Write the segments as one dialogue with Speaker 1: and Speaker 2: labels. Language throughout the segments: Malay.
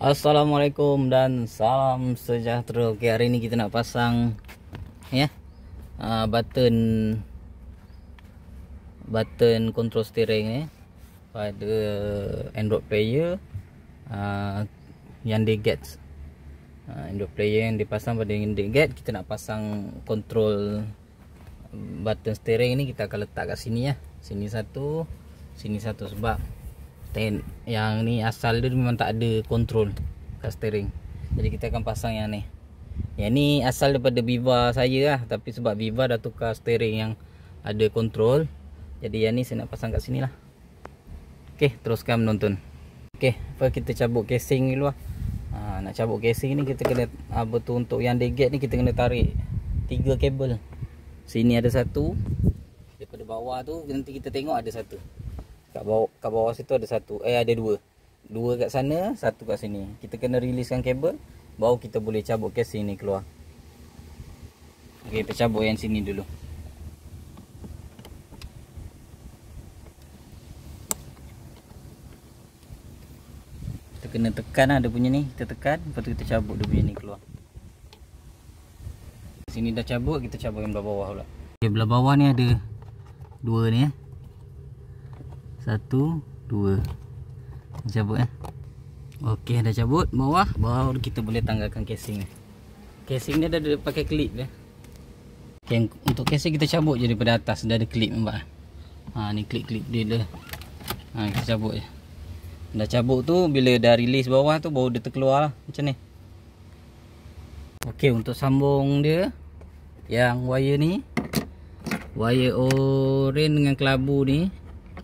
Speaker 1: Assalamualaikum dan salam sejahtera. Okey, hari ni kita nak pasang ya button control steering pada Android player yang Degate. Android player yang dipasang pada Degate, kita nak pasang control button steering ni, kita akan letak kat sini ya. Sini satu sebab yang ni asal dia memang tak ada control kat steering. Jadi kita akan pasang yang ni. Yang ni asal daripada Viva saya lah, tapi sebab Viva dah tukar steering yang ada control, jadi yang ni saya nak pasang kat sini lah. Okey, teruskan menonton. Okey, first kita cabut casing dulu lah. Nak cabut casing ni kita kena betul, untuk yang Degate ni kita kena tarik 3 kabel. Sini ada satu, daripada bawah tu nanti kita tengok ada satu. Kat bawah situ ada satu, ada dua kat sana, satu kat sini. Kita kena riliskan kabel, baru kita boleh cabut casing ni keluar. Okey, kita cabut yang sini dulu. Kita kena tekan lah dia punya ni, kita tekan, lepas tu kita cabut dia punya ni keluar. Sini dah cabut, kita cabut yang belah bawah pula. Okay, belah bawah ni ada dua ni Satu, dua. Cabut Okey, dah cabut bawah, baru kita boleh tanggalkan casing ni. Casing ni dah ada pakai klip dia. Okay, untuk casing kita cabut je daripada atas, dah ada klip nampak. Ni klip dia dah. Kita cabut je. Dah cabut tu, bila dah release bawah tu baru dia terkeluar lah macam ni. Okey, untuk sambung dia yang wire ni, wire oren dengan kelabu ni,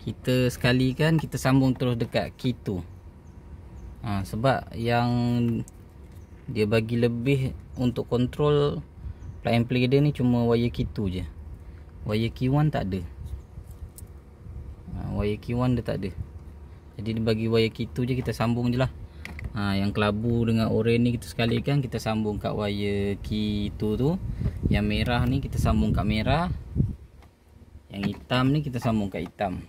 Speaker 1: kita sekalikan, kita sambung terus dekat key tu. Sebab yang dia bagi lebih untuk kontrol plug and play dia ni cuma wire key tu je. Wire key 1 tak ada. Wire key 1 dia tak ada. Jadi dia bagi wire key tu je, kita sambung je lah. Yang kelabu dengan oren ni kita sekalikan, kita sambung kat wire key tu. Yang merah ni kita sambung kat merah. Yang hitam ni kita sambung kat hitam.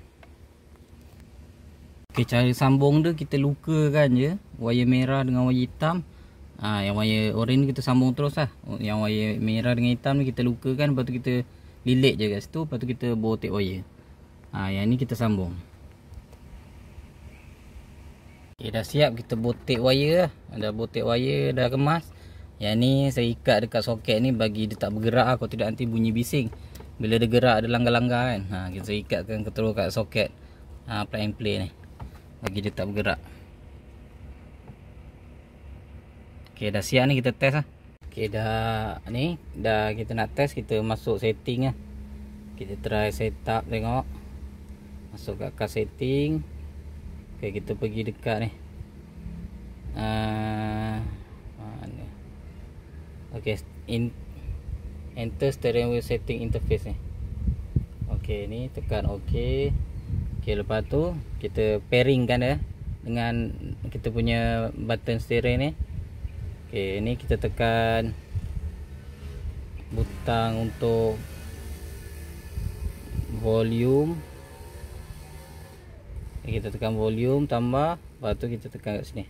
Speaker 1: Okey, cara sambung dia kita lukakan je wire merah dengan wire hitam. Yang wire oren ni kita sambung terus lah. Yang wire merah dengan hitam ni kita lukakan, lepas tu kita lilit je kat situ, lepas tu kita bore tape wire. Yang ni kita sambung. Okey, dah siap, kita bore tape wire lah. Dah bore tape wire, dah kemas. Yang ni saya ikat dekat soket ni bagi dia tak bergerak lah. Kalau tidak nanti bunyi bising. Bila dia gerak, ada langgar-langgar kan. Kita ikatkan terus kat soket plug and play ni, bagi dia tak bergerak. Okey, dah siap ni, kita test lah. Okey, dah kita nak test, kita masuk setting lah. Kita try setup, tengok. Masuk kat setting. Okey, kita pergi dekat ni. Okey, enter steering wheel setting interface ni. Okey, ni tekan okey. Okey, lepas tu kita pairing kan dengan kita punya button steering ni. Okey, ni kita tekan butang untuk volume. Kita tekan volume tambah, lepas tu kita tekan kat sini.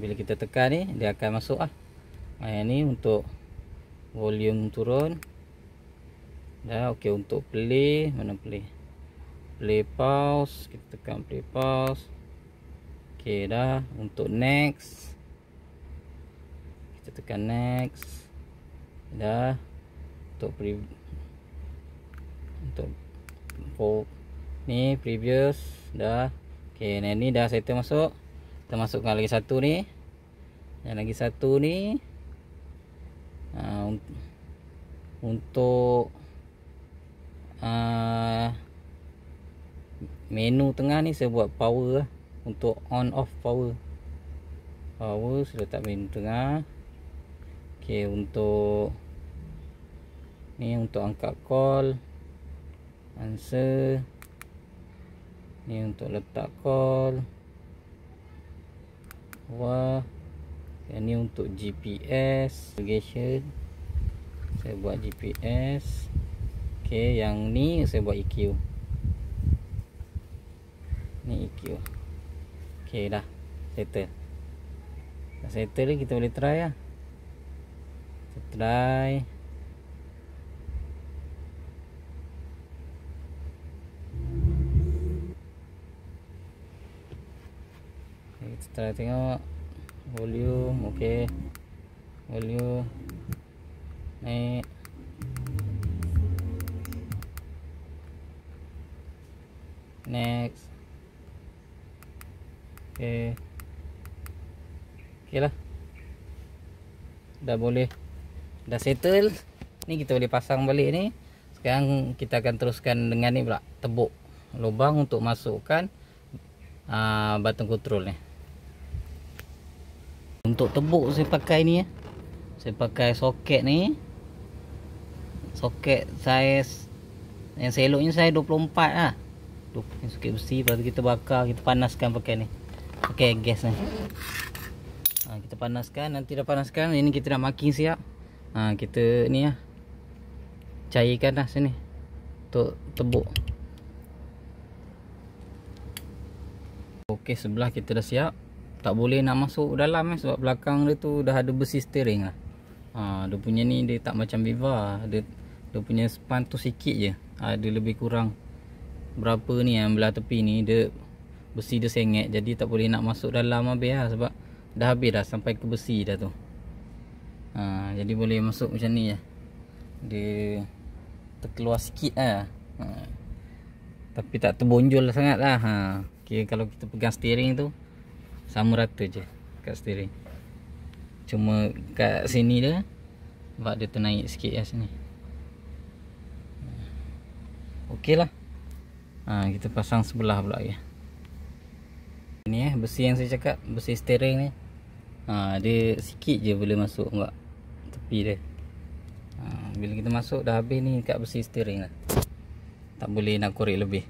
Speaker 1: Bila kita tekan ni, dia akan masuk lah. Yang ni untuk volume turun. Dah okey, untuk play, mana play? Play pause, kita tekan play pause. Okey, dah. Untuk next, kita tekan next. Dah. Untuk ni previous dah. Okey, ni dah settle masuk. Kita masukkan lagi satu ni. Dan lagi satu ni untuk menu tengah ni saya buat power lah. Untuk on off power sudah letak menu tengah. Okey, untuk ni untuk angkat call, answer. Ni untuk letak call. Yang ni untuk GPS navigation, saya buat GPS. Okey, yang ni saya buat EQ. Ni EQ. Okey dah. settle. Dah settle ni kita boleh try lah. Kita try. Kita try tengok volume. Okey, volume naik. Next. Okey. Okey lah. Dah boleh. Dah settle. Ni kita boleh pasang balik ni. Sekarang kita akan teruskan dengan ni pula, tebuk lubang untuk masukkan button control ni. Untuk tebuk saya pakai ni ya. Saya pakai soket ni. Soket saiz yang saya eloknya saya 24 lah. Soket besi, lepas tu kita bakar, kita panaskan pakai ni. Pakai gas ni. Kita panaskan, nanti dah panaskan, ini kita dah marking siap. Kita ni lah, cairkan dah sini untuk tebuk. Okey, sebelah kita dah siap. Tak boleh nak masuk dalam sebab belakang dia tu dah ada besi steering lah. Dia punya ni dia tak macam Viva. Dia punya span tu sikit je. Dia lebih kurang berapa ni yang belah tepi ni, dia besi dia sengit, jadi tak boleh nak masuk dalam habis lah, sebab dah habis dah sampai ke besi dah tu. Jadi boleh masuk macam ni je. Dia terkeluar sikit lah. Tapi tak terbonjol sangat lah. Okay, kalau kita pegang steering tu sama rata je kat steering. Cuma kat sini dia sebab dia ternaik sikit lah sini. Okey lah. Kita pasang sebelah pula ya. Ini besi yang saya cakap, besi steering ni. Dia sikit je boleh masuk enggak tepi dia. Bila kita masuk dah habis ni kat besi steering lah. Tak boleh nak korek lebih.